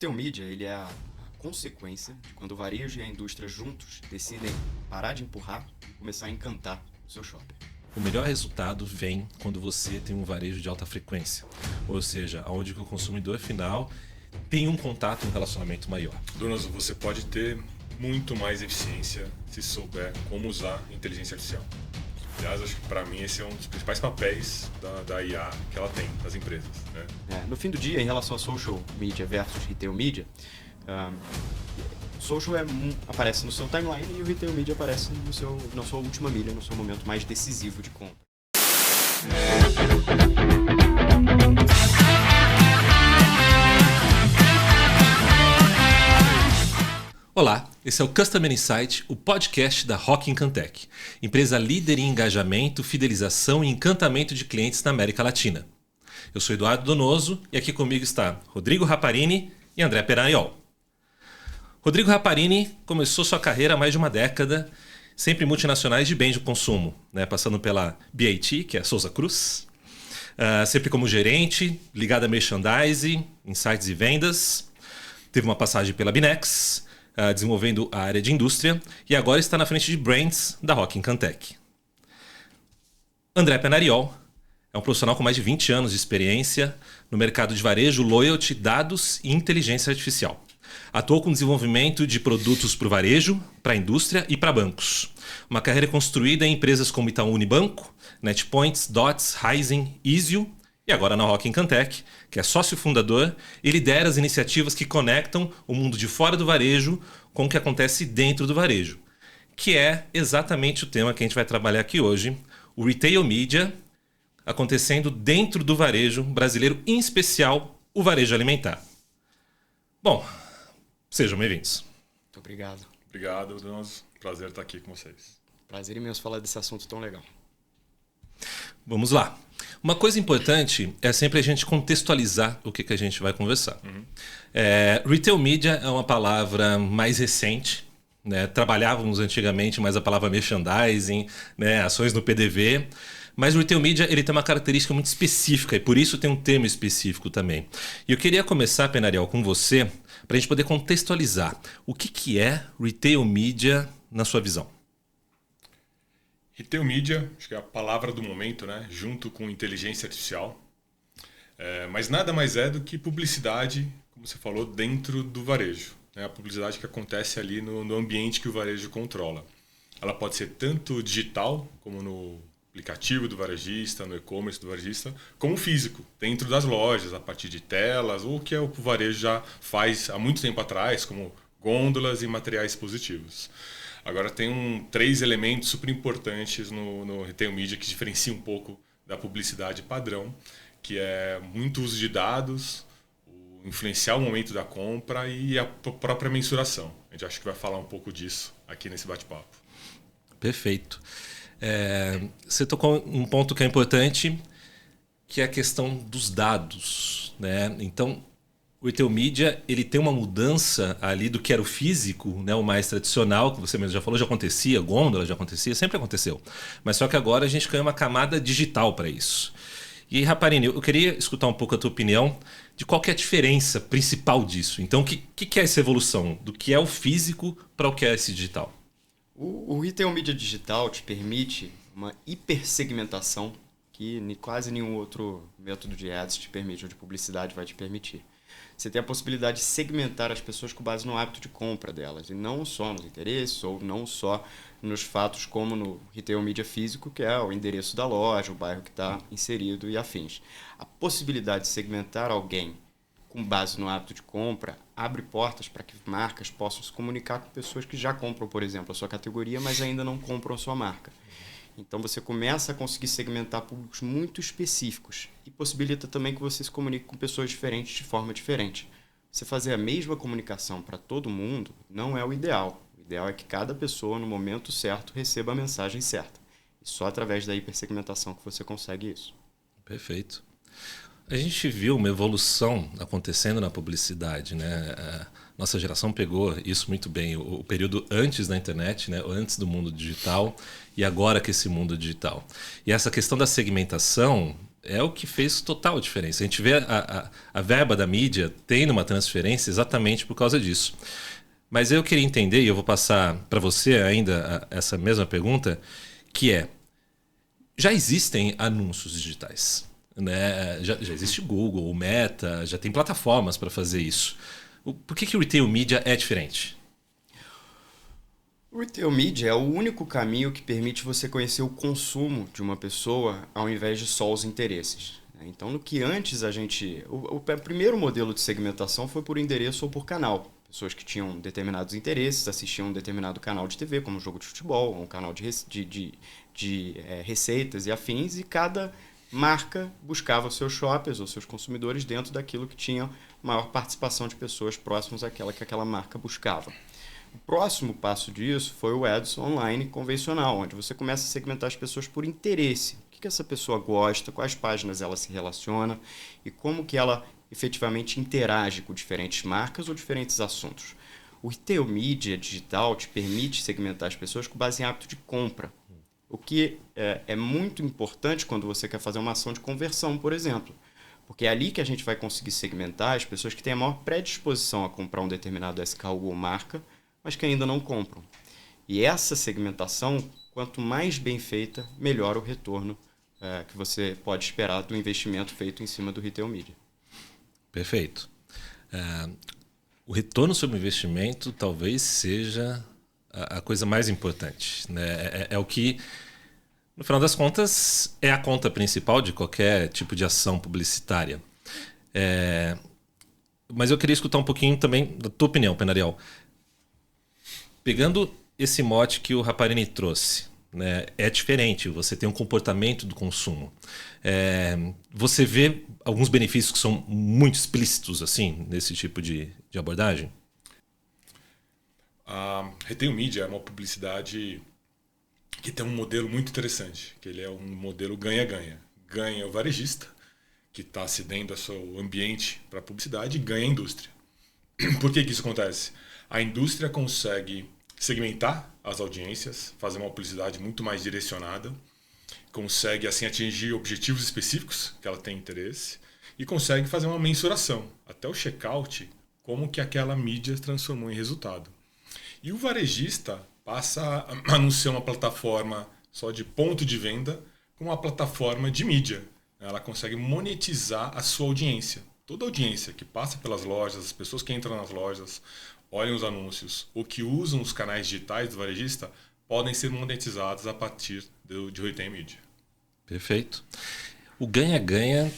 Retail Media, ele é a consequência de quando o varejo e a indústria juntos decidem parar de empurrar e começar a encantar o seu shopping. O melhor resultado vem quando você tem um varejo de alta frequência, ou seja, onde o consumidor final tem um contato, um relacionamento maior. Donoso, você pode ter muito mais eficiência se souber como usar inteligência artificial. Aliás, acho que para mim esse é um dos principais papéis da IA que ela tem nas empresas, né? No fim do dia, em relação a social media versus retail media, social aparece no seu timeline e o retail media aparece na sua última milha, no seu momento mais decisivo de compra. Olá, esse é o Customer Insight, o podcast da Rock Encantec, empresa líder em engajamento, fidelização e encantamento de clientes na América Latina. Eu sou Eduardo Donoso e aqui comigo está Rodrigo Raparini e André Peraiol. Rodrigo Raparini começou sua carreira há mais de uma década, sempre em multinacionais de bens de consumo, passando pela BAT, que é a Souza Cruz, sempre como gerente, ligado a merchandising, insights e vendas. Teve uma passagem pela Binex, desenvolvendo a área de indústria, e agora está na frente de brands da Rock Encantec. André Peraiol é um profissional com mais de 20 anos de experiência no mercado de varejo, loyalty, dados e inteligência artificial. Atuou com desenvolvimento de produtos para o varejo, para a indústria e para bancos. Uma carreira construída em empresas como Itaú Unibanco, Netpoints, Dots, Raizen, Izio e agora na Rock Encantec, que é sócio fundador e lidera as iniciativas que conectam o mundo de fora do varejo com o que acontece dentro do varejo, que é exatamente o tema que a gente vai trabalhar aqui hoje, o Retail Media acontecendo dentro do varejo brasileiro, em especial o varejo alimentar. Bom, sejam bem-vindos. Muito obrigado. Obrigado, Donoso. Prazer estar aqui com vocês. Prazer imenso falar desse assunto tão legal. Vamos lá. Uma coisa importante é sempre a gente contextualizar o que a gente vai conversar. Retail Media é uma palavra mais recente. Trabalhávamos antigamente mais a palavra merchandising, ações no PDV. Mas o Retail Media ele tem uma característica muito específica e por isso tem um termo específico também. E eu queria começar, Peraiol, com você, para a gente poder contextualizar o que é Retail Media na sua visão. Retail Media, acho que é a palavra do momento, junto com inteligência artificial. Mas nada mais é do que publicidade, como você falou, dentro do varejo. A publicidade que acontece ali no ambiente que o varejo controla. Ela pode ser tanto digital, como no aplicativo do varejista, no e-commerce do varejista, como físico, dentro das lojas, a partir de telas, ou o que o varejo já faz há muito tempo atrás, como gôndolas e materiais expositivos. Agora tem três elementos super importantes no Retail Media que diferenciam um pouco da publicidade padrão, que é muito uso de dados, influenciar o momento da compra e a própria mensuração. A gente acha que vai falar um pouco disso aqui nesse bate-papo. Perfeito. Você tocou um ponto que é importante, que é a questão dos dados. Então, o Retail Media ele tem uma mudança ali do que era o físico, o mais tradicional, que você mesmo já falou, já acontecia, gôndola já acontecia, sempre aconteceu. Mas só que agora a gente ganha uma camada digital para isso. E, Raparini, eu queria escutar um pouco a tua opinião de qual que é a diferença principal disso. Então, o que é essa evolução do que é o físico para o que é esse digital? O Retail Media digital te permite uma hipersegmentação que quase nenhum outro método de ads te permite, ou de publicidade vai te permitir. Você tem a possibilidade de segmentar as pessoas com base no hábito de compra delas, e não só nos interesses, ou não só nos fatos como no Retail Media físico, que é o endereço da loja, o bairro que está inserido e afins. A possibilidade de segmentar alguém com base no hábito de compra, abre portas para que marcas possam se comunicar com pessoas que já compram, por exemplo, a sua categoria, mas ainda não compram a sua marca. Então você começa a conseguir segmentar públicos muito específicos e possibilita também que você se comunique com pessoas diferentes de forma diferente. Você fazer a mesma comunicação para todo mundo não é o ideal. O ideal é que cada pessoa, no momento certo, receba a mensagem certa. E só através da hipersegmentação que você consegue isso. Perfeito. A gente viu uma evolução acontecendo na publicidade, Nossa geração pegou isso muito bem, o período antes da internet, antes do mundo digital e agora que esse mundo digital. E essa questão da segmentação é o que fez total diferença. A gente vê a verba da mídia tendo uma transferência exatamente por causa disso. Mas eu queria entender, e eu vou passar para você ainda essa mesma pergunta, que é, já existem anúncios digitais, né? Já existe Google, o Meta, já tem plataformas para fazer isso. Por que o retail media é diferente? O retail media é o único caminho que permite você conhecer o consumo de uma pessoa ao invés de só os interesses. Então, no que antes a gente... O primeiro modelo de segmentação foi por endereço ou por canal. Pessoas que tinham determinados interesses assistiam um determinado canal de TV, como um jogo de futebol, um canal de receitas e afins, e cada marca buscava os seus shoppers ou seus consumidores dentro daquilo que tinha maior participação de pessoas próximas àquela que aquela marca buscava. O próximo passo disso foi o Ads online convencional, onde você começa a segmentar as pessoas por interesse. O que essa pessoa gosta, quais páginas ela se relaciona e como que ela efetivamente interage com diferentes marcas ou diferentes assuntos. O retail media digital te permite segmentar as pessoas com base em hábito de compra, o que é muito importante quando você quer fazer uma ação de conversão, por exemplo. Porque é ali que a gente vai conseguir segmentar as pessoas que têm a maior predisposição a comprar um determinado SKU ou marca, mas que ainda não compram. E essa segmentação, quanto mais bem feita, melhor o retorno que você pode esperar do investimento feito em cima do retail media. Perfeito. O retorno sobre o investimento talvez seja a coisa mais importante, né? É o que, no final das contas, é a conta principal de qualquer tipo de ação publicitária. Mas eu queria escutar um pouquinho também da tua opinião, Penariel. Pegando esse mote que o Raparini trouxe, né, é diferente, você tem um comportamento do consumo. Você vê alguns benefícios que são muito explícitos assim nesse tipo de abordagem? A retail media é uma publicidade que tem um modelo muito interessante, que ele é um modelo ganha-ganha. Ganha o varejista, que está cedendo ao seu ambiente para a publicidade, e ganha a indústria. Por que isso acontece? A indústria consegue segmentar as audiências, fazer uma publicidade muito mais direcionada, consegue assim atingir objetivos específicos que ela tem interesse e consegue fazer uma mensuração, até o checkout, como que aquela mídia se transformou em resultado. E o varejista passa a não ser uma plataforma só de ponto de venda, com uma plataforma de mídia. Ela consegue monetizar a sua audiência. Toda audiência que passa pelas lojas, as pessoas que entram nas lojas, olham os anúncios ou que usam os canais digitais do varejista, podem ser monetizados a partir de retail media. Perfeito. O ganha-ganha,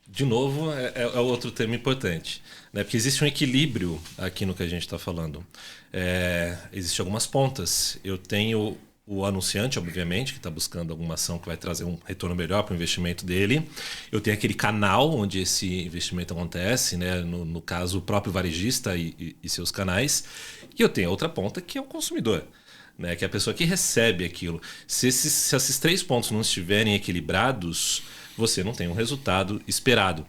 de novo, é outro termo importante, né? Porque existe um equilíbrio aqui no que a gente está falando. Existem algumas pontas. Eu tenho o anunciante, obviamente, que está buscando alguma ação que vai trazer um retorno melhor para o investimento dele. Eu tenho aquele canal onde esse investimento acontece, né? No caso, o próprio varejista e seus canais. E eu tenho a outra ponta, que é o consumidor, né? Que é a pessoa que recebe aquilo. Se esses três pontos não estiverem equilibrados, você não tem um resultado esperado.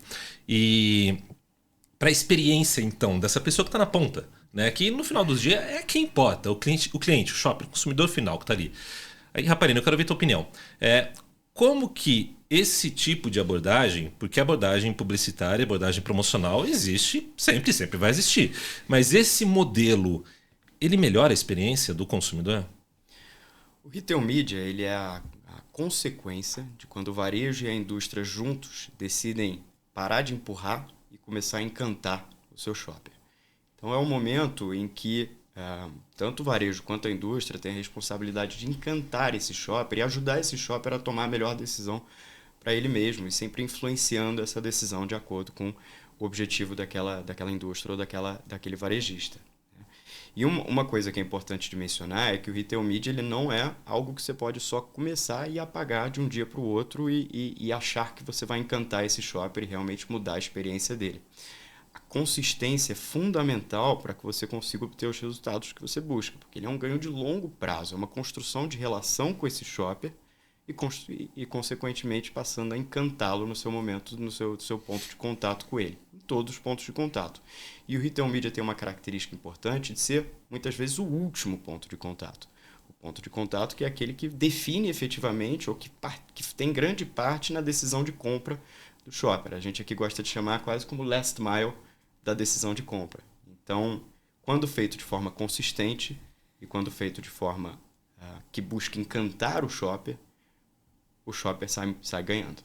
E para a experiência, então, dessa pessoa que está na ponta, né, que no final do dia é quem importa, o cliente, o shopper, o consumidor final que está ali. Aí, Raparino, eu quero ver tua opinião. Como que esse tipo de abordagem, porque a abordagem publicitária, a abordagem promocional existe, sempre vai existir. Mas esse modelo, ele melhora a experiência do consumidor? O retail media ele é a consequência de quando o varejo e a indústria juntos decidem parar de empurrar e começar a encantar o seu shopper. Então é um momento em que tanto o varejo quanto a indústria têm a responsabilidade de encantar esse shopper e ajudar esse shopper a tomar a melhor decisão para ele mesmo e sempre influenciando essa decisão de acordo com o objetivo daquela indústria ou daquele varejista. E uma coisa que é importante de mencionar é que o retail media ele não é algo que você pode só começar e apagar de um dia para o outro e achar que você vai encantar esse shopper e realmente mudar a experiência dele. A consistência é fundamental para que você consiga obter os resultados que você busca, porque ele é um ganho de longo prazo, é uma construção de relação com esse shopper e consequentemente, passando a encantá-lo no seu momento, no seu ponto de contato com ele, em todos os pontos de contato. E o retail media tem uma característica importante de ser, muitas vezes, o último ponto de contato. O Ponto de contato que é aquele que define efetivamente ou que tem grande parte na decisão de compra do shopper. A gente aqui gosta de chamar quase como last mile da decisão de compra. Então, quando feito de forma consistente e quando feito de forma que busca encantar o shopper sai ganhando.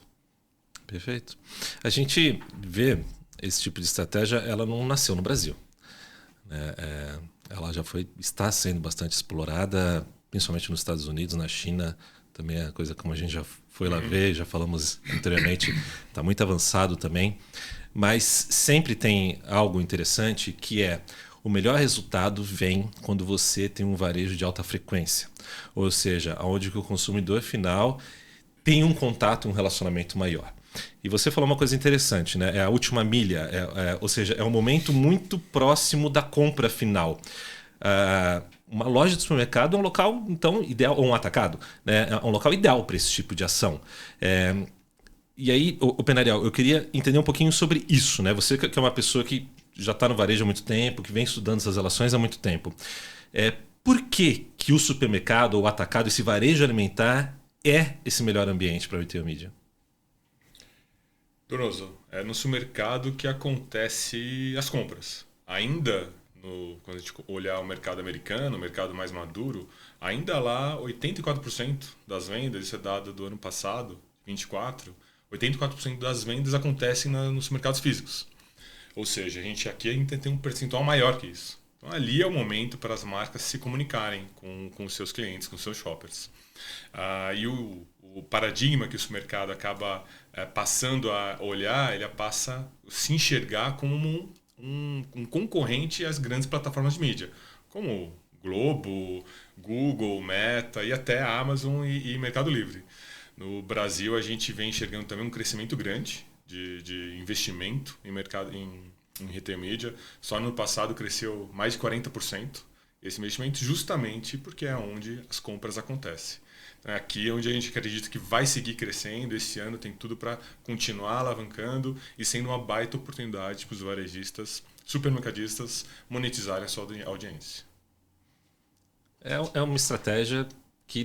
Perfeito. A gente vê esse tipo de estratégia, ela não nasceu no Brasil. Ela já está sendo bastante explorada, principalmente nos Estados Unidos, na China. Também é coisa como a gente já foi lá ver, já falamos anteriormente, está muito avançado também. Mas sempre tem algo interessante que é o melhor resultado vem quando você tem um varejo de alta frequência. Ou seja, onde o consumidor final tem um contato, um relacionamento maior. E você falou uma coisa interessante, né? É a última milha, ou seja, é um momento muito próximo da compra final. Uma loja de supermercado é um local então ideal, ou um atacado, né? É um local ideal para esse tipo de ação. E aí, o Penarial, eu queria entender um pouquinho sobre isso, né? Você que é uma pessoa que já está no varejo há muito tempo, que vem estudando essas relações há muito tempo. Por que o supermercado ou o atacado, esse varejo alimentar, é esse melhor ambiente para retail media? Donoso, é no supermercado que acontece as compras. Ainda, quando a gente olhar o mercado americano, o mercado mais maduro, ainda lá 84% das vendas, isso é dado do ano passado, 24%, 84% das vendas acontecem nos mercados físicos. Ou seja, a gente aqui ainda tem um percentual maior que isso. Então ali é o momento para as marcas se comunicarem com os seus clientes, com os seus shoppers. E o paradigma que o supermercado acaba passando a olhar, ele passa a se enxergar como um concorrente às grandes plataformas de mídia, como Globo, Google, Meta e até a Amazon e Mercado Livre. No Brasil, a gente vem enxergando também um crescimento grande de investimento em mercado em retail media. Só no passado cresceu mais de 40% esse investimento, justamente porque é onde as compras acontecem. Então, é aqui onde a gente acredita que vai seguir crescendo. Esse ano tem tudo para continuar alavancando e sendo uma baita oportunidade para os varejistas, supermercadistas monetizarem a sua audiência. É uma estratégia que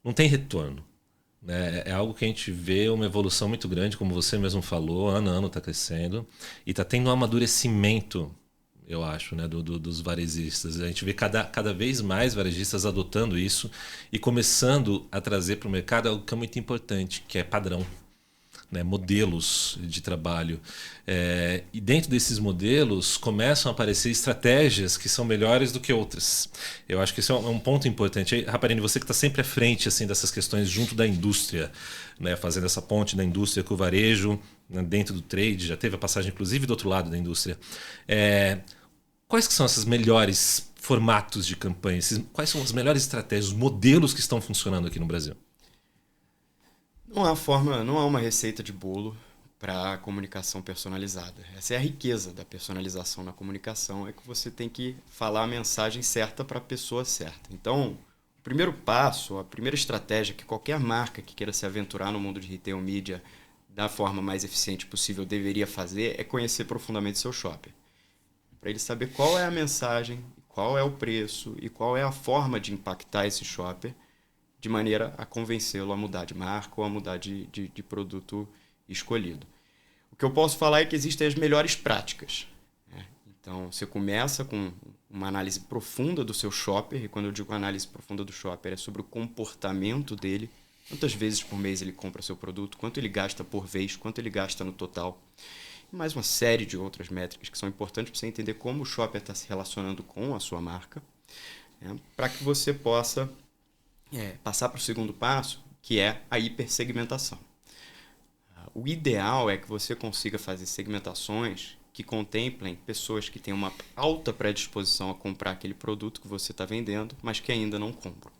não tem retorno. É algo que a gente vê uma evolução muito grande, como você mesmo falou, ano a ano está crescendo e está tendo um amadurecimento, eu acho, né, dos varejistas. A gente vê cada vez mais varejistas adotando isso e começando a trazer para o mercado algo que é muito importante, que é padrão, né, modelos de trabalho. E dentro desses modelos começam a aparecer estratégias que são melhores do que outras. Eu acho que esse é um ponto importante. Raparini, você que está sempre à frente assim, dessas questões junto da indústria, né, fazendo essa ponte da indústria com o varejo, né, dentro do trade, já teve a passagem inclusive do outro lado da indústria. Quais que são esses melhores formatos de campanha? Quais são as melhores estratégias, os modelos que estão funcionando aqui no Brasil? Não há uma receita de bolo para comunicação personalizada. Essa é a riqueza da personalização na comunicação, é que você tem que falar a mensagem certa para a pessoa certa. Então, o primeiro passo, a primeira estratégia que qualquer marca que queira se aventurar no mundo de retail media da forma mais eficiente possível deveria fazer é conhecer profundamente seu shopper. Para ele saber qual é a mensagem, qual é o preço e qual é a forma de impactar esse shopper de maneira a convencê-lo a mudar de marca ou a mudar de produto escolhido. O que eu posso falar é que existem as melhores práticas. Né? Então, você começa com uma análise profunda do seu shopper, e quando eu digo análise profunda do shopper, é sobre o comportamento dele, quantas vezes por mês ele compra seu produto, quanto ele gasta por vez, quanto ele gasta no total. E mais uma série de outras métricas que são importantes para você entender como o shopper está se relacionando com a sua marca, né? Para que você possa passar para o segundo passo, que é a hipersegmentação. O ideal é que você consiga fazer segmentações que contemplem pessoas que têm uma alta predisposição a comprar aquele produto que você está vendendo, mas que ainda não compram.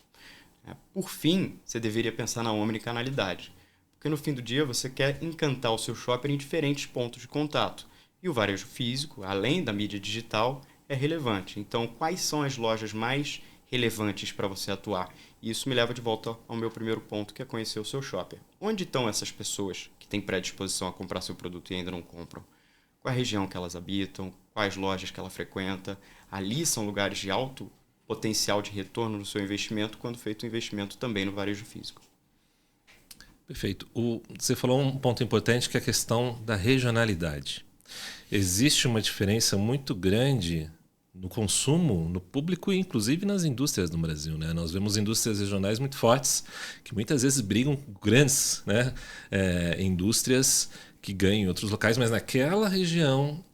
Por fim, você deveria pensar na omnicanalidade, porque no fim do dia você quer encantar o seu shopper em diferentes pontos de contato. E o varejo físico, além da mídia digital, é relevante. Então, quais são as lojas mais relevantes para você atuar? E isso me leva de volta ao meu primeiro ponto, que é conhecer o seu shopper. Onde estão essas pessoas que têm predisposição a comprar seu produto e ainda não compram? Qual a região que elas habitam? Quais lojas que ela frequenta? Ali são lugares de alto potencial de retorno no seu investimento quando feito o investimento também no varejo físico. Perfeito. Você falou um ponto importante que é a questão da regionalidade. Existe uma diferença muito grande no consumo, no público e inclusive nas indústrias do Brasil, né? Nós vemos indústrias regionais muito fortes que muitas vezes brigam com grandes, né? Indústrias que ganham em outros locais, mas naquela região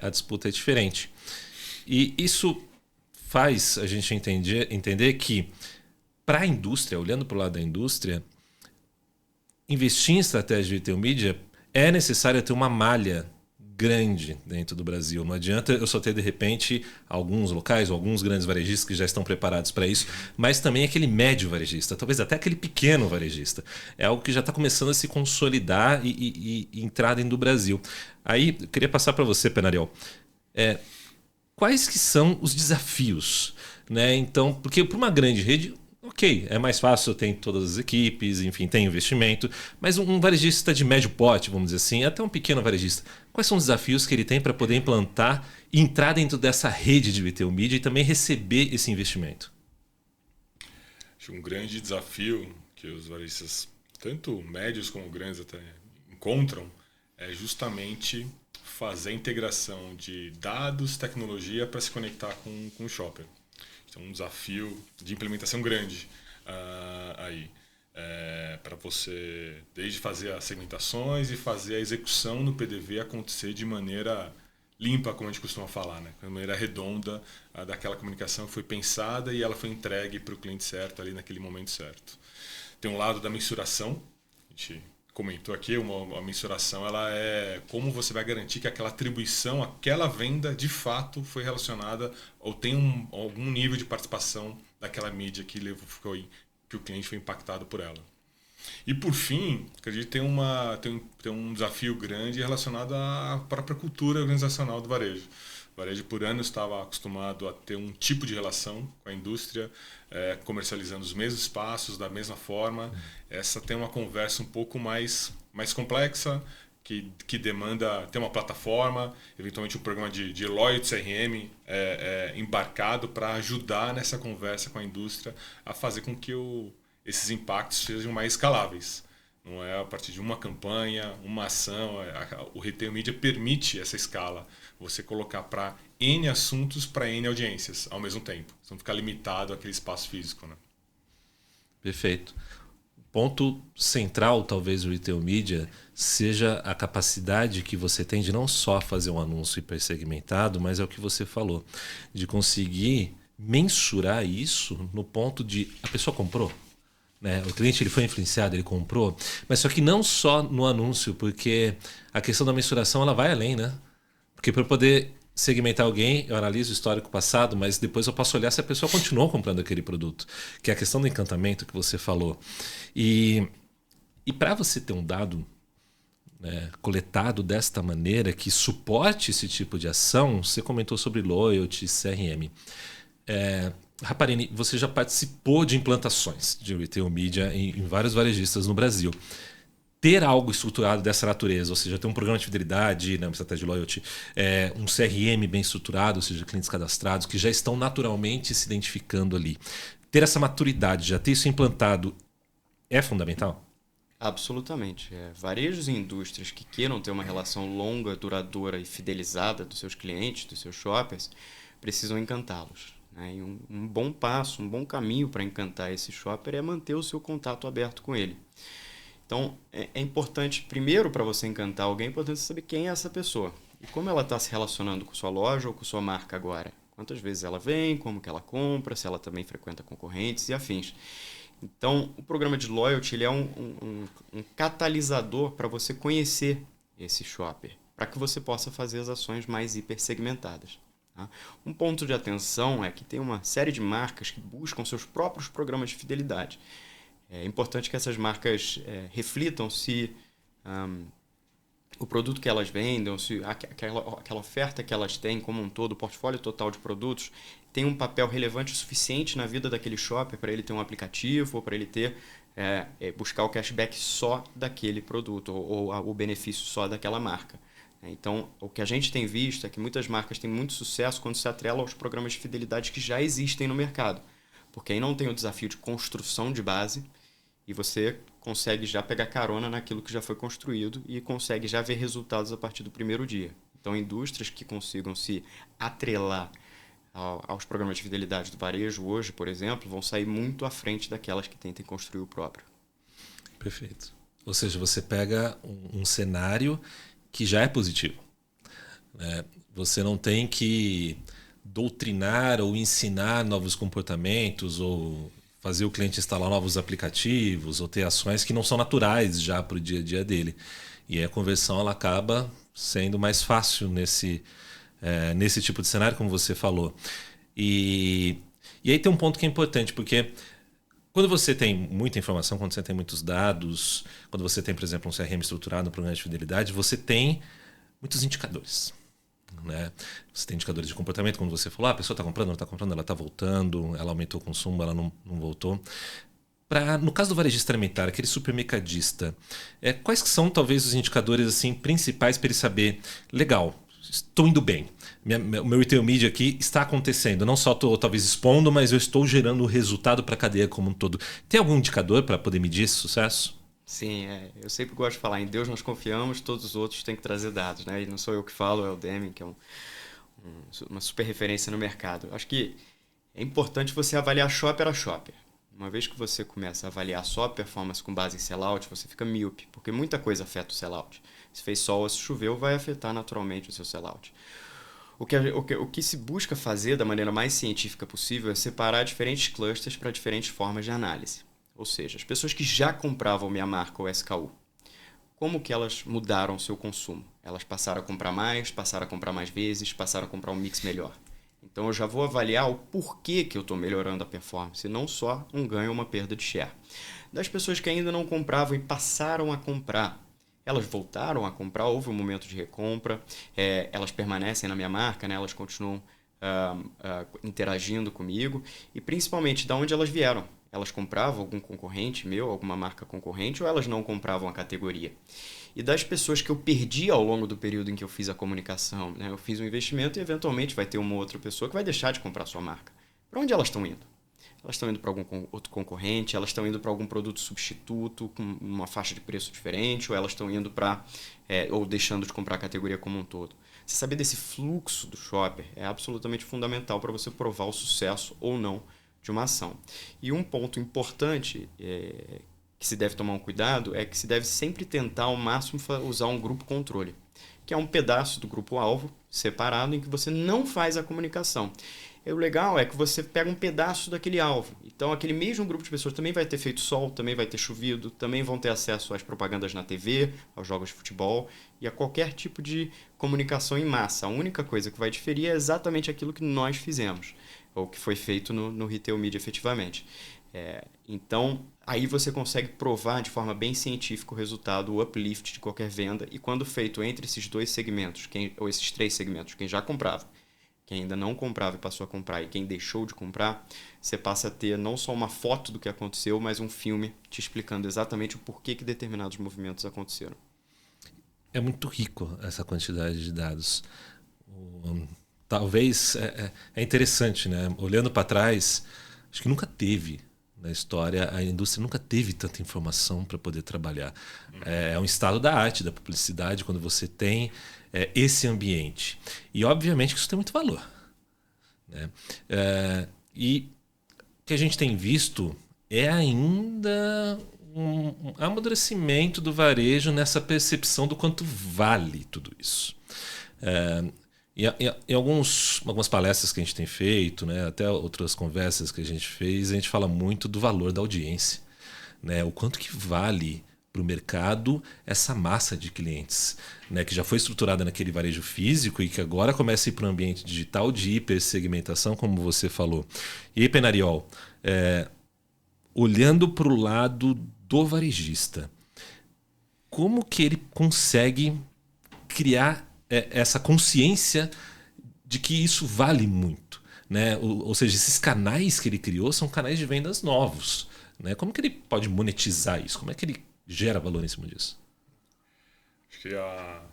a disputa é diferente. E isso faz a gente entender que para a indústria, olhando para o lado da indústria, investir em estratégia de retail media é necessário ter uma malha grande dentro do Brasil. Não adianta eu só ter, de repente, alguns locais ou alguns grandes varejistas que já estão preparados para isso, mas também aquele médio varejista, talvez até aquele pequeno varejista. É algo que já está começando a se consolidar e entrar dentro do Brasil. Aí, eu queria passar para você, Penariel. Quais que são os desafios? Né? Então, porque para uma grande rede... Ok, é mais fácil, tem todas as equipes, enfim, tem investimento, mas um varejista de médio porte, vamos dizer assim, até um pequeno varejista, quais são os desafios que ele tem para poder implantar e entrar dentro dessa rede de retail media e também receber esse investimento? Acho um grande desafio que os varejistas, tanto médios como grandes até, encontram é justamente fazer a integração de dados, tecnologia para se conectar com o shopper. É um desafio de implementação grande aí. Para você, desde fazer as segmentações e fazer a execução no PDV acontecer de maneira limpa, como a gente costuma falar, né? De maneira redonda, daquela comunicação que foi pensada e ela foi entregue para o cliente certo ali naquele momento certo. Tem um lado da mensuração, a gente comentou aqui, a mensuração ela é como você vai garantir que aquela atribuição, aquela venda de fato foi relacionada ou tem algum nível de participação daquela mídia que o cliente foi impactado por ela. E por fim, acredito que tem um desafio grande relacionado à própria cultura organizacional do varejo. O varejo por anos estava acostumado a ter um tipo de relação com a indústria, comercializando os mesmos espaços, da mesma forma. Essa tem uma conversa um pouco mais complexa, que demanda ter uma plataforma, eventualmente um programa de loyalty CRM embarcado para ajudar nessa conversa com a indústria a fazer com que esses impactos sejam mais escaláveis. Não é a partir de uma campanha, uma ação. O retail media permite essa escala. Você colocar para N assuntos, para N audiências ao mesmo tempo. Você não ficar limitado àquele espaço físico. Né? Perfeito. O ponto central, talvez, do retail media seja a capacidade que você tem de não só fazer um anúncio hipersegmentado, mas é o que você falou, de conseguir mensurar isso no ponto de a pessoa comprou. Né? O cliente ele foi influenciado, ele comprou, mas só que não só no anúncio, porque a questão da mensuração ela vai além, né? Porque para eu poder segmentar alguém, eu analiso o histórico passado, mas depois eu posso olhar se a pessoa continuou comprando aquele produto, que é a questão do encantamento que você falou. E para você ter um dado, né, coletado desta maneira que suporte esse tipo de ação, você comentou sobre loyalty, CRM. Raparini, você já participou de implantações de retail media em vários varejistas no Brasil. Ter algo estruturado dessa natureza, ou seja, ter um programa de fidelidade, né, uma estratégia de loyalty, um CRM bem estruturado, ou seja, clientes cadastrados que já estão naturalmente se identificando ali. Ter essa maturidade, já ter isso implantado, é fundamental? Absolutamente. Varejos e indústrias que queiram ter uma relação longa, duradoura e fidelizada dos seus clientes, dos seus shoppers, precisam encantá-los. E um bom passo, um bom caminho para encantar esse shopper é manter o seu contato aberto com ele. Então, é importante, primeiro, para você encantar alguém, é importante saber quem é essa pessoa. E como ela está se relacionando com sua loja ou com sua marca agora. Quantas vezes ela vem, como que ela compra, se ela também frequenta concorrentes e afins. Então, o programa de loyalty ele é um catalisador para você conhecer esse shopper, para que você possa fazer as ações mais hipersegmentadas. Tá? Um ponto de atenção é que tem uma série de marcas que buscam seus próprios programas de fidelidade. É importante que essas marcas reflitam se o produto que elas vendem, se aquela oferta que elas têm como um todo, o portfólio total de produtos, tem um papel relevante o suficiente na vida daquele shopper para ele ter um aplicativo ou para ele ter buscar o cashback só daquele produto ou o benefício só daquela marca. Então, o que a gente tem visto é que muitas marcas têm muito sucesso quando se atrela aos programas de fidelidade que já existem no mercado. Porque aí não tem o desafio de construção de base e você consegue já pegar carona naquilo que já foi construído e consegue já ver resultados a partir do primeiro dia. Então, indústrias que consigam se atrelar aos programas de fidelidade do varejo hoje, por exemplo, vão sair muito à frente daquelas que tentem construir o próprio. Perfeito. Ou seja, você pega um cenário que já é positivo, né? Você não tem que doutrinar ou ensinar novos comportamentos ou fazer o cliente instalar novos aplicativos ou ter ações que não são naturais já para o dia a dia dele. E aí a conversão ela acaba sendo mais fácil nesse tipo de cenário, como você falou. E aí tem um ponto que é importante, porque quando você tem muita informação, quando você tem muitos dados, quando você tem, por exemplo, um CRM estruturado, um programa de fidelidade, você tem muitos indicadores, né? Você tem indicadores de comportamento, como você falou, a pessoa está comprando, não está comprando, ela está voltando, ela aumentou o consumo, ela não voltou. No caso do varejista alimentar, aquele supermercadista, quais que são talvez os indicadores assim, principais para ele saber, legal, estou indo bem, o meu retail media aqui está acontecendo, não só estou talvez expondo, mas eu estou gerando resultado para a cadeia como um todo. Tem algum indicador para poder medir esse sucesso? Sim, eu sempre gosto de falar, em Deus nós confiamos, todos os outros têm que trazer dados, né? E não sou eu que falo, é o Deming, que é uma super referência no mercado. Acho que é importante você avaliar shopper a shopper. Uma vez que você começa a avaliar só a performance com base em sellout, você fica míope, porque muita coisa afeta o sellout. Se fez sol ou se choveu, vai afetar naturalmente o seu sellout. O que se busca fazer da maneira mais científica possível é separar diferentes clusters para diferentes formas de análise. Ou seja, as pessoas que já compravam minha marca ou SKU, como que elas mudaram o seu consumo? Elas passaram a comprar mais vezes, passaram a comprar um mix melhor. Então eu já vou avaliar o porquê que eu estou melhorando a performance, não só um ganho ou uma perda de share. Das pessoas que ainda não compravam e passaram a comprar, elas voltaram a comprar, houve um momento de recompra, elas permanecem na minha marca, né? Elas continuam interagindo comigo e principalmente de onde elas vieram. Elas compravam algum concorrente meu, alguma marca concorrente, ou elas não compravam a categoria. E das pessoas que eu perdi ao longo do período em que eu fiz a comunicação, né? Eu fiz um investimento e eventualmente vai ter uma outra pessoa que vai deixar de comprar a sua marca. Para onde elas estão indo? Elas estão indo para algum outro concorrente, elas estão indo para algum produto substituto com uma faixa de preço diferente, ou elas estão indo para ou deixando de comprar a categoria como um todo. Você saber desse fluxo do shopper é absolutamente fundamental para você provar o sucesso ou não de uma ação. E um ponto importante que se deve tomar um cuidado é que se deve sempre tentar ao máximo usar um grupo controle, que é um pedaço do grupo-alvo separado em que você não faz a comunicação. E o legal é que você pega um pedaço daquele alvo. Então, aquele mesmo grupo de pessoas também vai ter feito sol, também vai ter chovido, também vão ter acesso às propagandas na TV, aos jogos de futebol e a qualquer tipo de comunicação em massa. A única coisa que vai diferir é exatamente aquilo que nós fizemos, ou que foi feito no retail media efetivamente. Então, aí você consegue provar de forma bem científica o resultado, o uplift de qualquer venda. E quando feito entre esses dois segmentos, ou esses três segmentos, quem já comprava, quem ainda não comprava e passou a comprar e quem deixou de comprar, você passa a ter não só uma foto do que aconteceu, mas um filme te explicando exatamente o porquê que determinados movimentos aconteceram. É muito rico essa quantidade de dados. Talvez é interessante, né? Olhando para trás, acho que nunca teve na história, a indústria nunca teve tanta informação para poder trabalhar. É um estado da arte, da publicidade, quando você tem esse ambiente. E, obviamente, que isso tem muito valor, né? E o que a gente tem visto é ainda um amadurecimento do varejo nessa percepção do quanto vale tudo isso. Em algumas palestras que a gente tem feito, né, até outras conversas que a gente fez, a gente fala muito do valor da audiência, né, o quanto que vale para o mercado essa massa de clientes, né, que já foi estruturada naquele varejo físico e que agora começa a ir para o ambiente digital de hipersegmentação, como você falou. E aí, Penariol, olhando para o lado do varejista, como que ele consegue criar essa consciência de que isso vale muito, né? Ou seja, esses canais que ele criou são canais de vendas novos, né? Como que ele pode monetizar isso? Como é que ele gera valor em cima disso? Acho que a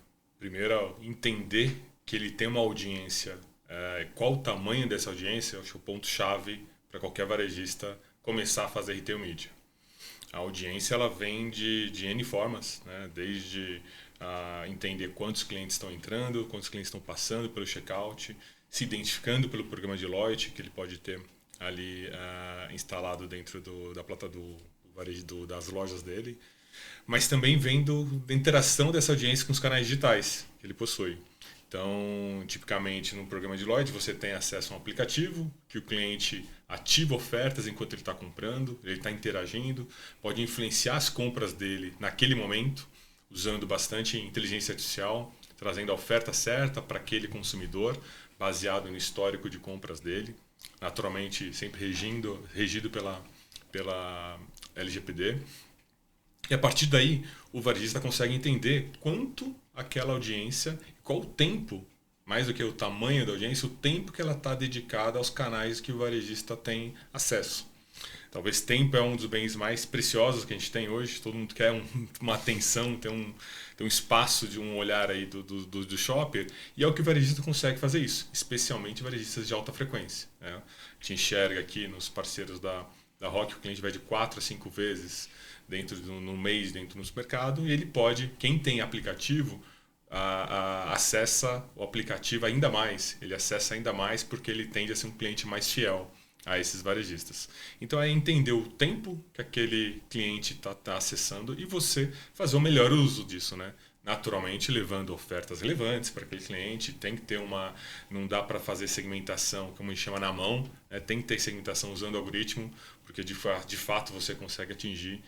Primeiro, entender que ele tem uma audiência, qual o tamanho dessa audiência, eu acho que é o ponto-chave para qualquer varejista começar a fazer retail media. A audiência ela vem de N formas, né? Desde entender quantos clientes estão entrando, quantos clientes estão passando pelo checkout, se identificando pelo programa de loyalty que ele pode ter ali instalado dentro da plata do varejo das lojas dele, mas também vem da interação dessa audiência com os canais digitais que ele possui. Então, tipicamente, no programa de loyalty, você tem acesso a um aplicativo que o cliente ativa ofertas enquanto ele está comprando, ele está interagindo, pode influenciar as compras dele naquele momento, usando bastante inteligência artificial, trazendo a oferta certa para aquele consumidor, baseado no histórico de compras dele, naturalmente sempre regido pela LGPD. E a partir daí, o varejista consegue entender quanto aquela audiência, qual o tempo, mais do que o tamanho da audiência, o tempo que ela está dedicada aos canais que o varejista tem acesso. Talvez tempo é um dos bens mais preciosos que a gente tem hoje. Todo mundo quer uma atenção, ter um espaço de um olhar aí do shopper. E é o que o varejista consegue fazer isso, especialmente varejistas de alta frequência, né? A gente enxerga aqui nos parceiros da Rock, o cliente vai de 4 a 5 vezes no mês dentro do supermercado, e ele pode, quem tem aplicativo, acessa o aplicativo ainda mais. Ele acessa ainda mais porque ele tende a ser um cliente mais fiel a esses varejistas. Então é entender o tempo que aquele cliente está acessando e você fazer o melhor uso disso, né? Naturalmente levando ofertas relevantes para aquele cliente. Tem que ter não dá para fazer segmentação, como a gente chama, na mão, né? Tem que ter segmentação usando algoritmo, porque de fato você consegue atingir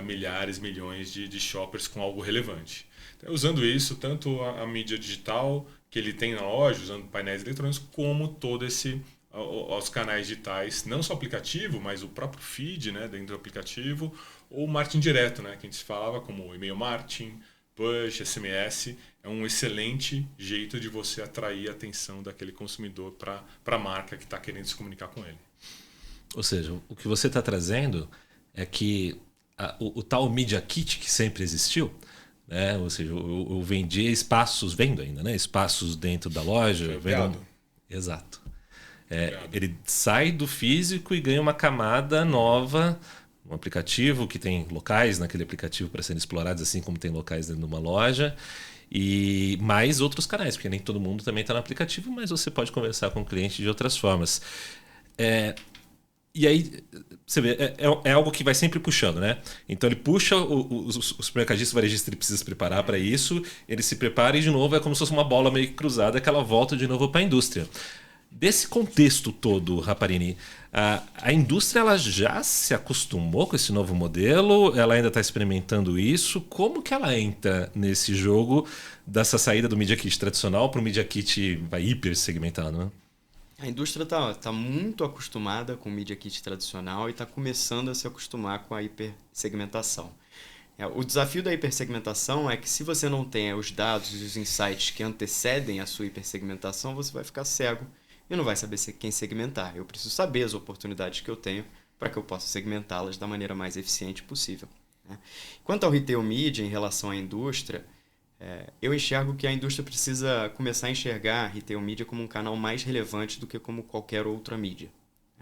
milhares, milhões de shoppers com algo relevante. Então, usando isso, tanto a mídia digital que ele tem na loja, usando painéis eletrônicos, como todo os canais digitais, não só o aplicativo, mas o próprio feed, né, dentro do aplicativo, ou o marketing direto, né, que a gente falava, como e-mail marketing, push, SMS. É um excelente jeito de você atrair a atenção daquele consumidor para a marca que está querendo se comunicar com ele. Ou seja, o que você está trazendo é que o tal Media Kit que sempre existiu, né? Ou seja, eu vendia espaços, vendo ainda, né? Espaços dentro da loja. Exato. Ele sai do físico e ganha uma camada nova, um aplicativo que tem locais naquele aplicativo para serem explorados, assim como tem locais dentro de uma loja, e mais outros canais, porque nem todo mundo também está no aplicativo, mas você pode conversar com o cliente de outras formas. E aí, você vê, é algo que vai sempre puxando, né? Então ele puxa o supermercadista, o varejista, ele precisa se preparar para isso, ele se prepara e de novo é como se fosse uma bola meio que cruzada que ela volta de novo para a indústria. Desse contexto todo, Raparini, a indústria ela já se acostumou com esse novo modelo? Ela ainda está experimentando isso? Como que ela entra nesse jogo dessa saída do Media Kit tradicional para o Media Kit hiper segmentado, né? A indústria está muito acostumada com o Media Kit tradicional e está começando a se acostumar com a hipersegmentação. O desafio da hipersegmentação é que se você não tem os dados e os insights que antecedem a sua hipersegmentação, você vai ficar cego e não vai saber quem segmentar. Eu preciso saber as oportunidades que eu tenho para que eu possa segmentá-las da maneira mais eficiente possível, né? Quanto ao retail media em relação à indústria, eu enxergo que a indústria precisa começar a enxergar a retail media como um canal mais relevante do que como qualquer outra mídia.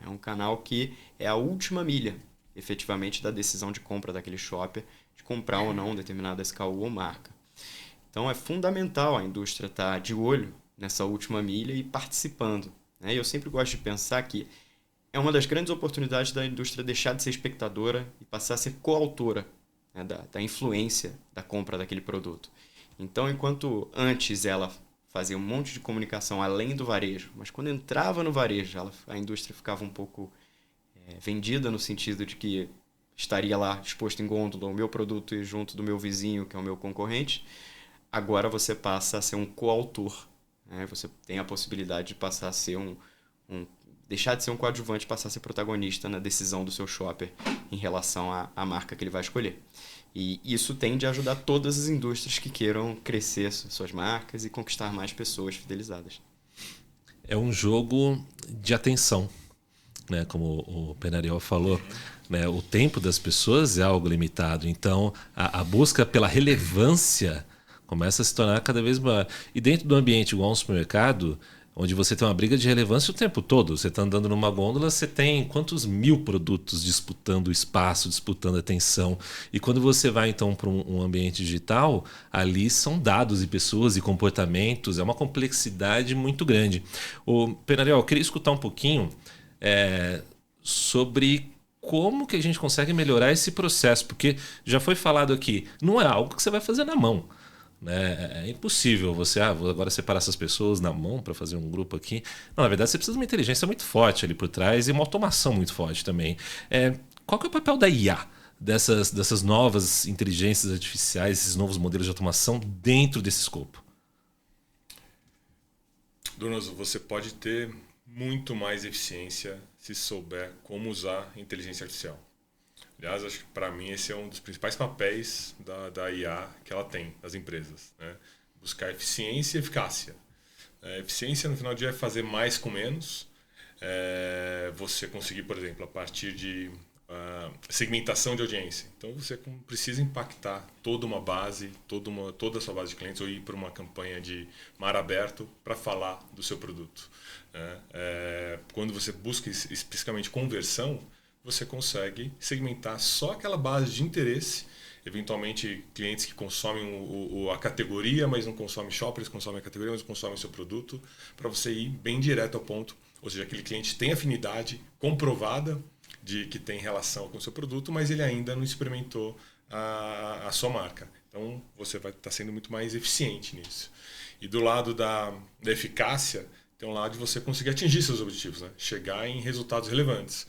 É um canal que é a última milha, efetivamente, da decisão de compra daquele shopper, de comprar ou não determinada SKU ou marca. Então é fundamental a indústria estar de olho nessa última milha e participando, né? Eu sempre gosto de pensar que é uma das grandes oportunidades da indústria deixar de ser espectadora e passar a ser coautora, né, da influência da compra daquele produto. Então, enquanto antes ela fazia um monte de comunicação além do varejo, mas quando entrava no varejo, a indústria ficava um pouco vendida no sentido de que estaria lá exposto em gôndola o meu produto e junto do meu vizinho, que é o meu concorrente, agora você passa a ser um coautor, né? Você tem a possibilidade de passar a ser deixar de ser um coadjuvante, passar a ser protagonista na decisão do seu shopper em relação à marca que ele vai escolher. E isso tende a ajudar todas as indústrias que queiram crescer suas marcas e conquistar mais pessoas fidelizadas. É um jogo de atenção, né? Como o Penariel falou, né? O tempo das pessoas é algo limitado. Então, a busca pela relevância Começa a se tornar cada vez maior. E dentro do ambiente igual um supermercado, onde você tem uma briga de relevância o tempo todo. Você está andando numa gôndola, você tem quantos mil produtos disputando espaço, disputando atenção. E quando você vai, então, para um ambiente digital, ali são dados e pessoas e comportamentos. É uma complexidade muito grande. Penariel, eu queria escutar um pouquinho sobre como que a gente consegue melhorar esse processo. Porque já foi falado aqui, não é algo que você vai fazer na mão. É impossível você vou agora separar essas pessoas na mão para fazer um grupo aqui. Não, na verdade, você precisa de uma inteligência muito forte ali por trás e uma automação muito forte também. Qual que é o papel da IA, dessas novas inteligências artificiais, esses novos modelos de automação dentro desse escopo? Donoso, você pode ter muito mais eficiência se souber como usar a inteligência artificial. Aliás, acho que para mim esse é um dos principais papéis da IA que ela tem nas empresas, né? Buscar eficiência e eficácia. Eficiência, no final do dia, é fazer mais com menos. Você conseguir, por exemplo, a partir de segmentação de audiência. Então, você precisa impactar toda uma base, toda a sua base de clientes, ou ir para uma campanha de mar aberto para falar do seu produto. Quando você busca especificamente conversão, você consegue segmentar só aquela base de interesse, eventualmente clientes que consomem a categoria, mas não consomem shoppers, consomem a categoria, mas não consomem o seu produto, para você ir bem direto ao ponto. Ou seja, aquele cliente tem afinidade comprovada de que tem relação com o seu produto, mas ele ainda não experimentou a sua marca. Então, você vai estar sendo muito mais eficiente nisso. E do lado da eficácia, tem um lado de você conseguir atingir seus objetivos, né? Chegar em resultados relevantes.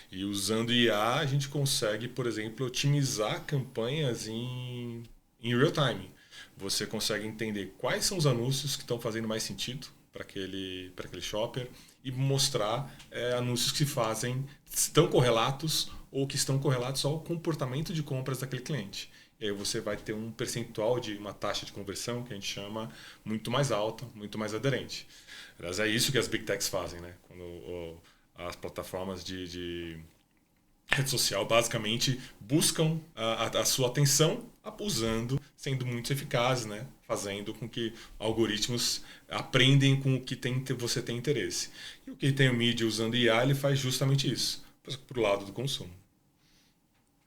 E usando IA, a gente consegue, por exemplo, otimizar campanhas em real time. Você consegue entender quais são os anúncios que estão fazendo mais sentido para aquele shopper e mostrar anúncios que estão correlatos ou que estão correlatos ao comportamento de compras daquele cliente. E aí você vai ter um percentual de uma taxa de conversão que a gente chama muito mais alta, muito mais aderente. Aliás, é isso que as Big Techs fazem, né? Quando as plataformas de rede social basicamente buscam a sua atenção, sendo muito eficazes, né? Fazendo com que algoritmos aprendem com o que você tem interesse. E o que tem o mídia usando IA, ele faz justamente isso, para o lado do consumo.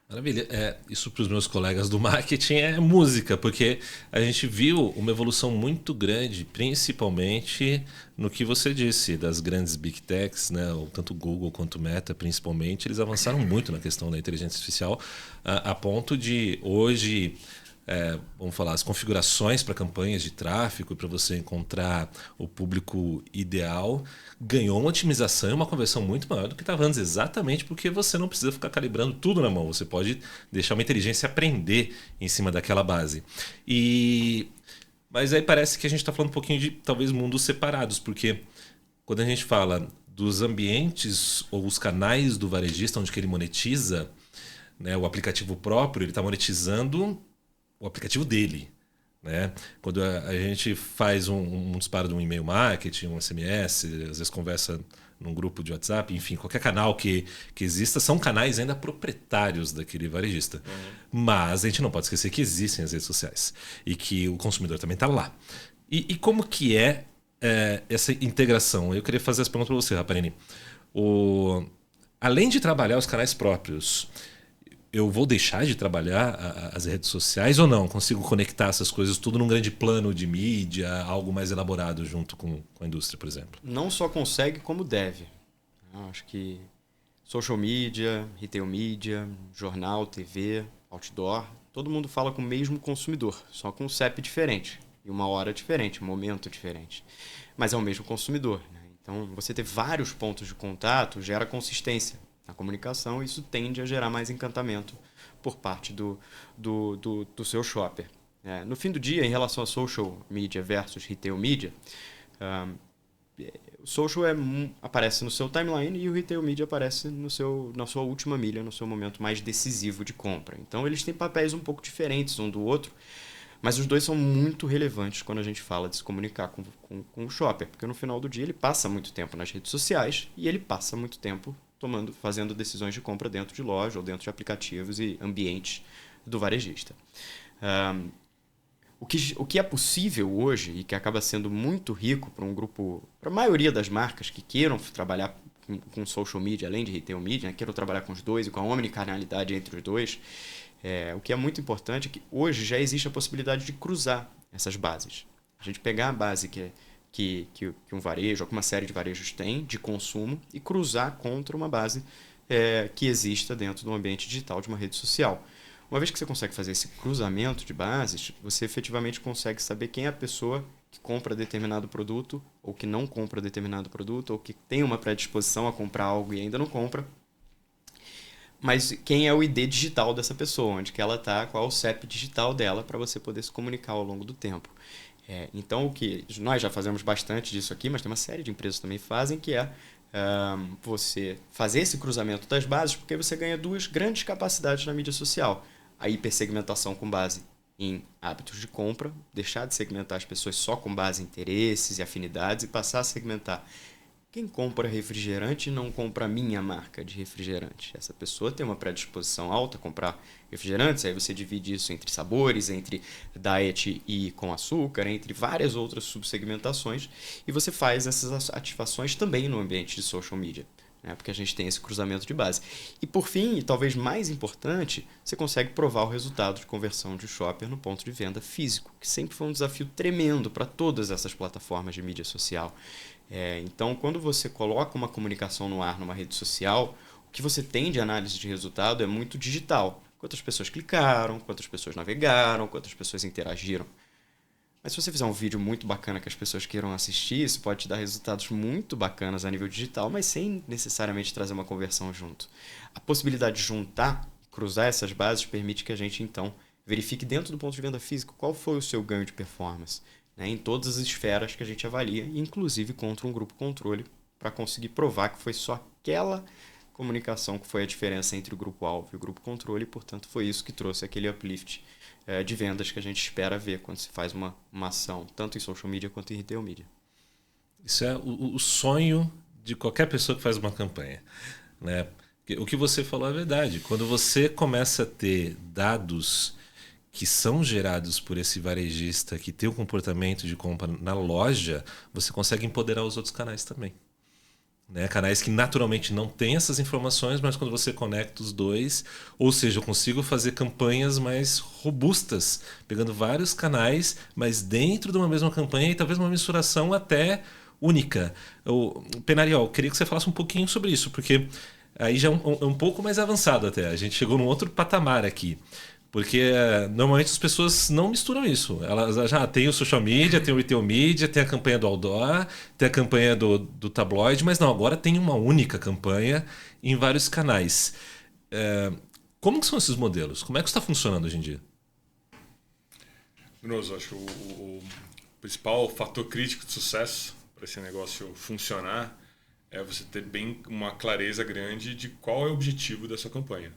Maravilha. Isso para os meus colegas do marketing é música, porque a gente viu uma evolução muito grande, principalmente no que você disse, das grandes Big Techs, né? Tanto o Google quanto o Meta, principalmente, eles avançaram muito na questão da inteligência artificial, a ponto de hoje... vamos falar, as configurações para campanhas de tráfego, para você encontrar o público ideal, ganhou uma otimização e uma conversão muito maior do que estava antes, exatamente porque você não precisa ficar calibrando tudo na mão, você pode deixar uma inteligência aprender em cima daquela base. Mas aí parece que a gente está falando um pouquinho de talvez mundos separados, porque quando a gente fala dos ambientes ou os canais do varejista onde que ele monetiza, né, o aplicativo próprio, ele está monetizando o aplicativo dele, né? Quando a gente faz um disparo de um e-mail marketing, um SMS, às vezes conversa num grupo de WhatsApp, enfim, qualquer canal que exista, são canais ainda proprietários daquele varejista. Mas a gente não pode esquecer que existem as redes sociais e que o consumidor também está lá. E como que é essa integração? Eu queria fazer essa pergunta para você, Raparini. Além de trabalhar os canais próprios, eu vou deixar de trabalhar as redes sociais ou não? Consigo conectar essas coisas tudo num grande plano de mídia, algo mais elaborado junto com a indústria, por exemplo? Não só consegue, como deve. Eu acho que social media, retail media, jornal, TV, outdoor, todo mundo fala com o mesmo consumidor, só com um CEP diferente, e uma hora diferente, um momento diferente. Mas é o mesmo consumidor, né? Então, você ter vários pontos de contato gera consistência na comunicação, isso tende a gerar mais encantamento por parte do seu shopper. No fim do dia, em relação a social media versus retail media, o social aparece no seu timeline e o retail media aparece na sua última milha, no seu momento mais decisivo de compra. Então, eles têm papéis um pouco diferentes um do outro, mas os dois são muito relevantes quando a gente fala de se comunicar com o shopper, porque no final do dia ele passa muito tempo nas redes sociais e ele passa muito tempo fazendo decisões de compra dentro de loja ou dentro de aplicativos e ambientes do varejista. O que é possível hoje e que acaba sendo muito rico para um grupo, para a maioria das marcas que queiram trabalhar com social media, além de retail media, né, queiram trabalhar com os dois e com a omnicanalidade entre os dois, o que é muito importante é que hoje já existe a possibilidade de cruzar essas bases. A gente pegar a base que um varejo, ou que uma série de varejos tem de consumo e cruzar contra uma base que exista dentro do ambiente digital de uma rede social. Uma vez que você consegue fazer esse cruzamento de bases, você efetivamente consegue saber quem é a pessoa que compra determinado produto, ou que não compra determinado produto, ou que tem uma predisposição a comprar algo e ainda não compra. Mas quem é o ID digital dessa pessoa, onde que ela está, qual é o CEP digital dela, para você poder se comunicar ao longo do tempo. Então, o que nós já fazemos bastante disso aqui, mas tem uma série de empresas que também fazem, que é você fazer esse cruzamento das bases, porque você ganha duas grandes capacidades na mídia social. A hipersegmentação com base em hábitos de compra, deixar de segmentar as pessoas só com base em interesses e afinidades e passar a segmentar quem compra refrigerante e não compra a minha marca de refrigerante. Essa pessoa tem uma predisposição alta a comprar refrigerantes, aí você divide isso entre sabores, entre diet e com açúcar, entre várias outras subsegmentações, e você faz essas ativações também no ambiente de social media. Porque a gente tem esse cruzamento de base. E por fim, e talvez mais importante, você consegue provar o resultado de conversão de shopper no ponto de venda físico, que sempre foi um desafio tremendo para todas essas plataformas de mídia social. Então, quando você coloca uma comunicação no ar numa rede social, o que você tem de análise de resultado é muito digital. Quantas pessoas clicaram, quantas pessoas navegaram, quantas pessoas interagiram. Mas se você fizer um vídeo muito bacana que as pessoas queiram assistir, isso pode te dar resultados muito bacanas a nível digital, mas sem necessariamente trazer uma conversão junto. A possibilidade de juntar, cruzar essas bases, permite que a gente, então, verifique dentro do ponto de venda físico qual foi o seu ganho de performance, em todas as esferas que a gente avalia, inclusive contra um grupo controle, para conseguir provar que foi só aquela comunicação que foi a diferença entre o grupo-alvo e o grupo controle, e, portanto, foi isso que trouxe aquele uplift de vendas que a gente espera ver quando se faz uma ação, tanto em social media quanto em retail media. Isso é o sonho de qualquer pessoa que faz uma campanha, né? O que você falou é verdade. Quando você começa a ter dados que são gerados por esse varejista que tem o comportamento de compra na loja, você consegue empoderar os outros canais também. Canais que naturalmente não têm essas informações, mas quando você conecta os dois, ou seja, eu consigo fazer campanhas mais robustas, pegando vários canais, mas dentro de uma mesma campanha e talvez uma mensuração até única. Penariol, queria que você falasse um pouquinho sobre isso, porque aí já é um pouco mais avançado até. A gente chegou num outro patamar aqui. Porque normalmente as pessoas não misturam isso. Elas já têm o social media, tem o retail media, tem a campanha do outdoor, tem a campanha do tabloide, mas não, agora tem uma única campanha em vários canais. Como que são esses modelos? Como é que está funcionando hoje em dia? Bruno, acho que o principal fator crítico de sucesso para esse negócio funcionar é você ter bem uma clareza grande de qual é o objetivo da sua campanha.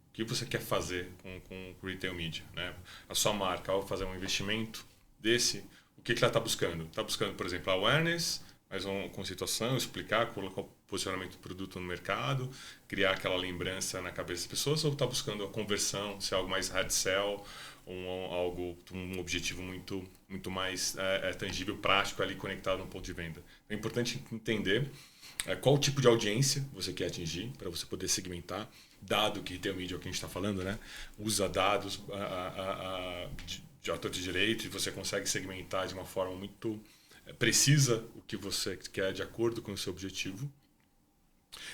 O que você quer fazer com o retail media, né? A sua marca, ao fazer um investimento desse, o que ela está buscando? Está buscando, por exemplo, awareness, mais uma conceituação, explicar, colocar o posicionamento do produto no mercado, criar aquela lembrança na cabeça das pessoas, ou está buscando a conversão, se é algo mais hard sell, um objetivo muito mais tangível, prático, ali conectado no ponto de venda. É importante entender qual tipo de audiência você quer atingir, para você poder segmentar. Dado que retail media é o que a gente está falando, né? Usa dados de autor de direito e você consegue segmentar de uma forma muito precisa o que você quer de acordo com o seu objetivo.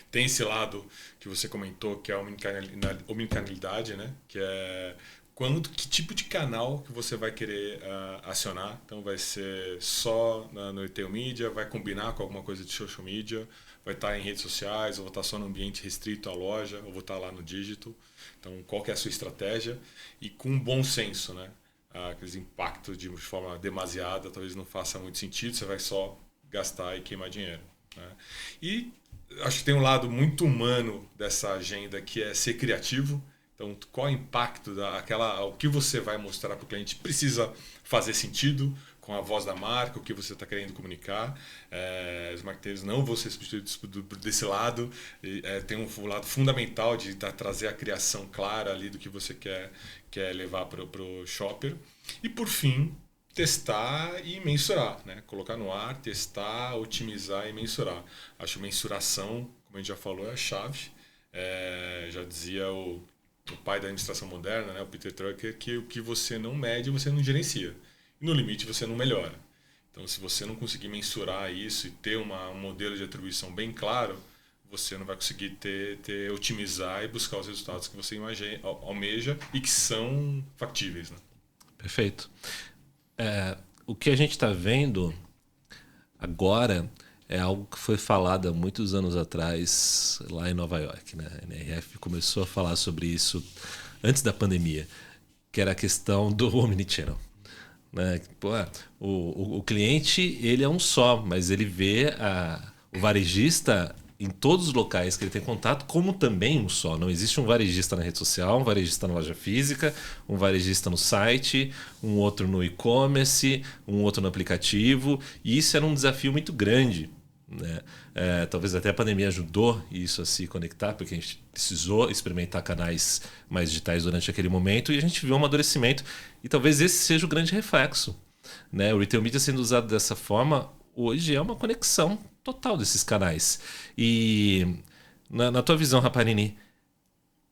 Tem esse lado que você comentou, que é a omnicanalidade, né? Que é que tipo de canal que você vai querer acionar. Então vai ser só no retail media, vai combinar com alguma coisa de social media, vai estar em redes sociais, ou vou estar só no ambiente restrito à loja, ou vou estar lá no digital. Então, qual que é a sua estratégia? E com bom senso, né? Aqueles impactos de forma demasiada talvez não faça muito sentido, você vai só gastar e queimar dinheiro, né? E acho que tem um lado muito humano dessa agenda, que é ser criativo. Então, qual é o impacto o que você vai mostrar para o cliente precisa fazer sentido com a voz da marca, o que você está querendo comunicar. Os marqueteiros não vão ser substituídos desse lado. Tem um lado fundamental de trazer a criação clara ali do que você quer levar para o shopper. E, por fim, testar e mensurar, né? Colocar no ar, testar, otimizar e mensurar. Acho que mensuração, como a gente já falou, é a chave. Já dizia o pai da administração moderna, né, o Peter Drucker, que o que você não mede, você não gerencia. E no limite, você não melhora. Então, se você não conseguir mensurar isso e ter um modelo de atribuição bem claro, você não vai conseguir otimizar e buscar os resultados que você almeja e que são factíveis. Né? Perfeito. O que a gente está vendo agora é algo que foi falado há muitos anos atrás lá em Nova York. Né? A NRF começou a falar sobre isso antes da pandemia, que era a questão do Omnichannel. Né? Pô, o cliente ele é um só, mas ele vê o varejista em todos os locais que ele tem contato como também um só. Não existe um varejista na rede social, um varejista na loja física, um varejista no site, um outro no e-commerce, um outro no aplicativo. E isso era um desafio muito grande. Né? Talvez até a pandemia ajudou isso a se conectar, porque a gente precisou experimentar canais mais digitais durante aquele momento e a gente viu um amadurecimento. E talvez esse seja o grande reflexo. Né? O Retail Media sendo usado dessa forma, hoje é uma conexão total desses canais. E na tua visão, Raparini,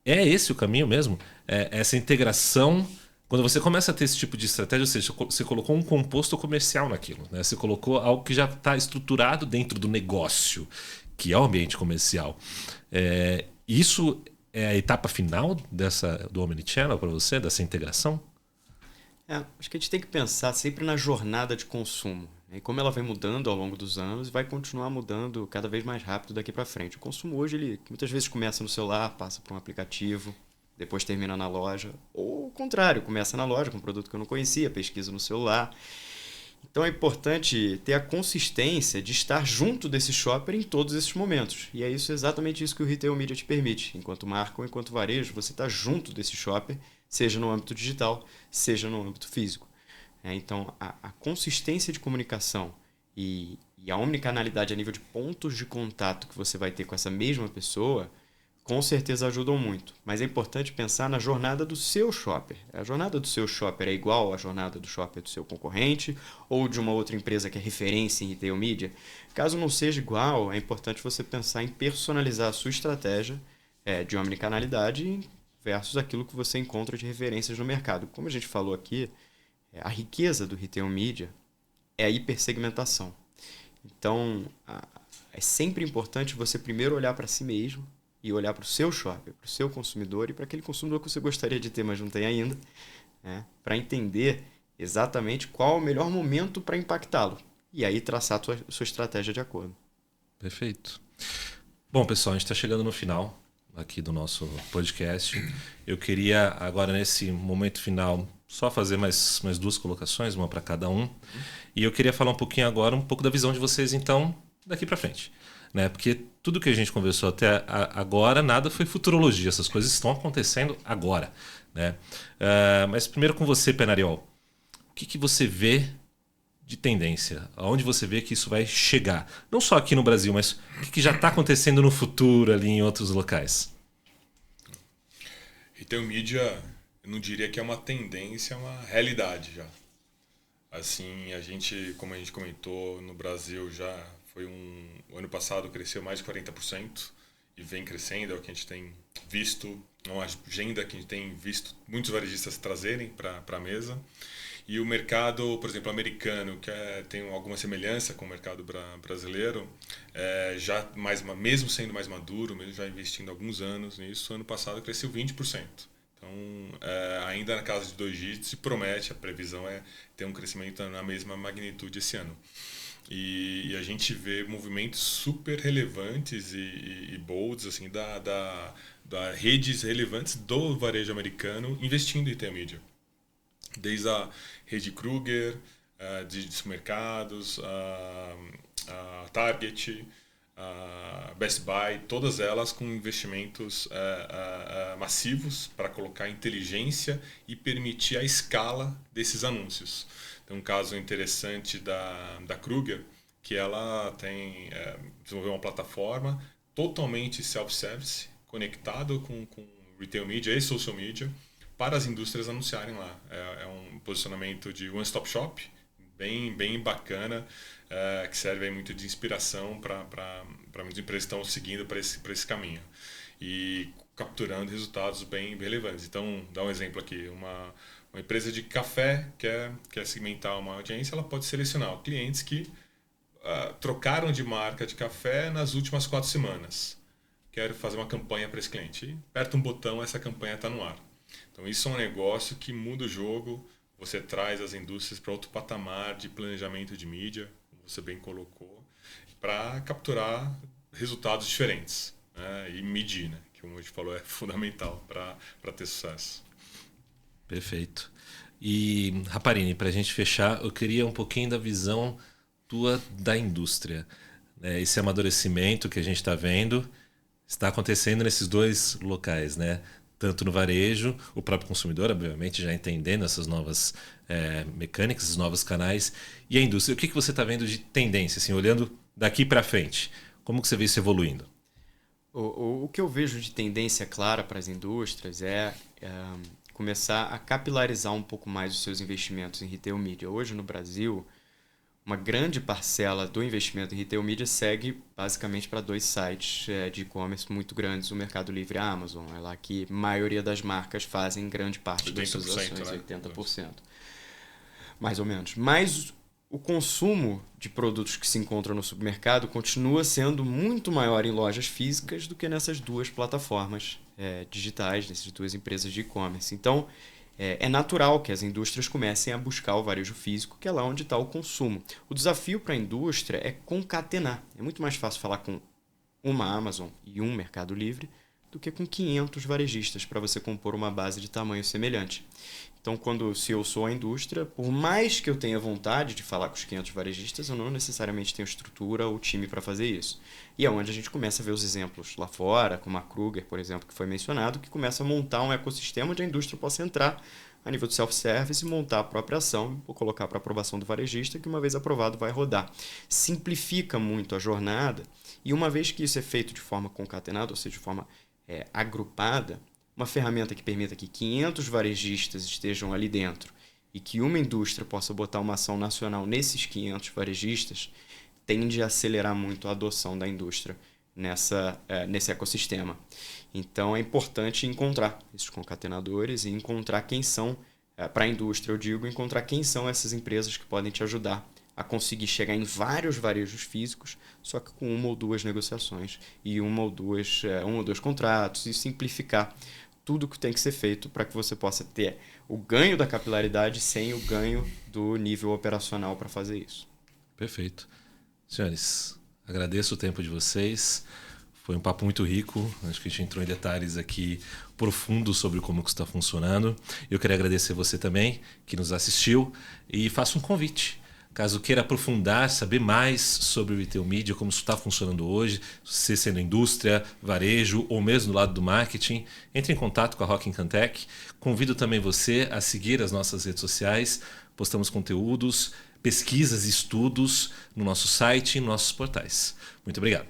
é esse o caminho mesmo? Essa integração. Quando você começa a ter esse tipo de estratégia, ou seja, você colocou um composto comercial naquilo, né? Você colocou algo que já está estruturado dentro do negócio, que é o ambiente comercial. Isso é a etapa final do Omnichannel para você, dessa integração? Acho que a gente tem que pensar sempre na jornada de consumo. E como ela vai mudando ao longo dos anos e vai continuar mudando cada vez mais rápido daqui para frente. O consumo hoje, ele muitas vezes começa no celular, passa por um aplicativo, depois termina na loja. Ou o contrário, começa na loja com um produto que eu não conhecia, pesquisa no celular. Então é importante ter a consistência de estar junto desse shopper em todos esses momentos. E é exatamente isso que o Retail Media te permite. Enquanto marca ou enquanto varejo, você está junto desse shopper, seja no âmbito digital, seja no âmbito físico. Então, a consistência de comunicação e a omnicanalidade a nível de pontos de contato que você vai ter com essa mesma pessoa, com certeza ajudam muito. Mas é importante pensar na jornada do seu shopper. A jornada do seu shopper é igual à jornada do shopper do seu concorrente ou de uma outra empresa que é referência em Retail Media? Caso não seja igual, é importante você pensar em personalizar a sua estratégia de omnicanalidade versus aquilo que você encontra de referências no mercado. Como a gente falou aqui, a riqueza do Retail Media é a hipersegmentação. Então, é sempre importante você primeiro olhar para si mesmo e olhar para o seu shopper, para o seu consumidor e para aquele consumidor que você gostaria de ter, mas não tem ainda, para entender exatamente qual é o melhor momento para impactá-lo. E aí traçar a sua estratégia de acordo. Perfeito. Bom, pessoal, a gente está chegando no final aqui do nosso podcast. Eu queria agora, nesse momento final, só fazer mais duas colocações, uma para cada um. E eu queria falar um pouquinho agora, um pouco da visão de vocês, então, daqui para frente. Né? Porque tudo que a gente conversou até agora, nada foi futurologia. Essas coisas estão acontecendo agora. Né? Mas primeiro com você, Penariol. O que você vê de tendência? Aonde você vê que isso vai chegar? Não só aqui no Brasil, mas o que já está acontecendo no futuro ali em outros locais? Retail Media, eu não diria que é uma tendência, é uma realidade já. Assim, como a gente comentou, no Brasil já o ano passado cresceu mais de 40% e vem crescendo, é o que a gente tem visto, uma agenda que a gente tem visto muitos varejistas trazerem para a mesa. E o mercado, por exemplo, americano, que tem alguma semelhança com o mercado brasileiro, já mesmo sendo mais maduro, mesmo já investindo alguns anos nisso, ano passado cresceu 20%. Então, ainda na casa de 2 dígitos, e promete, a previsão é ter um crescimento na mesma magnitude esse ano. E a gente vê movimentos super relevantes e bolds assim, da redes relevantes do varejo americano investindo em Retail Media. Desde a rede Kruger, de supermercados, a Target, a Best Buy, todas elas com investimentos massivos para colocar inteligência e permitir a escala desses anúncios. Tem um caso interessante da Kruger, que ela desenvolveu uma plataforma totalmente self-service, conectado com retail media e social media, para as indústrias anunciarem lá. É um posicionamento de one-stop shop, bem bacana, que serve aí muito de inspiração para muitas empresas que estão seguindo para esse caminho. E capturando resultados bem relevantes. Então, dá um exemplo aqui. Uma empresa de café quer segmentar uma audiência, ela pode selecionar clientes que trocaram de marca de café nas últimas 4 semanas. Quero fazer uma campanha para esse cliente. E aperta um botão, essa campanha está no ar. Então, isso é um negócio que muda o jogo. Você traz as indústrias para outro patamar de planejamento de mídia, como você bem colocou, para capturar resultados diferentes, né? E medir, né? Que, como a gente falou, é fundamental para ter sucesso. Perfeito. E, Raparini, para a gente fechar, eu queria um pouquinho da visão tua da indústria. Esse amadurecimento que a gente está vendo está acontecendo nesses 2 locais, né? Tanto no varejo, o próprio consumidor, obviamente, já entendendo essas novas mecânicas, esses novos canais, e a indústria. O que você está vendo de tendência, assim, olhando daqui para frente? Como que você vê isso evoluindo? O que eu vejo de tendência clara para as indústrias é começar a capilarizar um pouco mais os seus investimentos em retail media. Hoje, no Brasil, uma grande parcela do investimento em retail media segue basicamente para 2 sites de e-commerce muito grandes, o Mercado Livre e a Amazon. É lá que a maioria das marcas fazem grande parte das suas ações, né? 80%. Mais ou menos. Mas o consumo de produtos que se encontram no supermercado continua sendo muito maior em lojas físicas do que nessas 2 plataformas digitais, nessas 2 empresas de e-commerce. Então, é natural que as indústrias comecem a buscar o varejo físico, que é lá onde está o consumo. O desafio para a indústria é concatenar. É muito mais fácil falar com uma Amazon e um Mercado Livre do que com 500 varejistas para você compor uma base de tamanho semelhante. Então, se eu sou a indústria, por mais que eu tenha vontade de falar com os 500 varejistas, eu não necessariamente tenho estrutura ou time para fazer isso. E é onde a gente começa a ver os exemplos lá fora, como a Kruger, por exemplo, que foi mencionado, que começa a montar um ecossistema onde a indústria possa entrar a nível de self-service e montar a própria ação, ou colocar para aprovação do varejista, que uma vez aprovado vai rodar. Simplifica muito a jornada, e uma vez que isso é feito de forma concatenada, ou seja, de forma agrupada, uma ferramenta que permita que 500 varejistas estejam ali dentro e que uma indústria possa botar uma ação nacional nesses 500 varejistas, tende a acelerar muito a adoção da indústria nesse ecossistema. Então, é importante encontrar esses concatenadores e encontrar quem são, para a indústria, eu digo, encontrar quem são essas empresas que podem te ajudar a conseguir chegar em vários varejos físicos, só que com 1 ou 2 negociações e 1 ou 2 contratos, e simplificar tudo que tem que ser feito para que você possa ter o ganho da capilaridade sem o ganho do nível operacional para fazer isso. Perfeito. Senhores, agradeço o tempo de vocês. Foi um papo muito rico. Acho que a gente entrou em detalhes aqui profundos sobre como que está funcionando. Eu queria agradecer você também, que nos assistiu, e faço um convite. Caso queira aprofundar, saber mais sobre o retail media, como isso está funcionando hoje, você sendo indústria, varejo ou mesmo do lado do marketing, entre em contato com a Rock Cantech. Convido também você a seguir as nossas redes sociais. Postamos conteúdos, pesquisas e estudos no nosso site e nos nossos portais. Muito obrigado.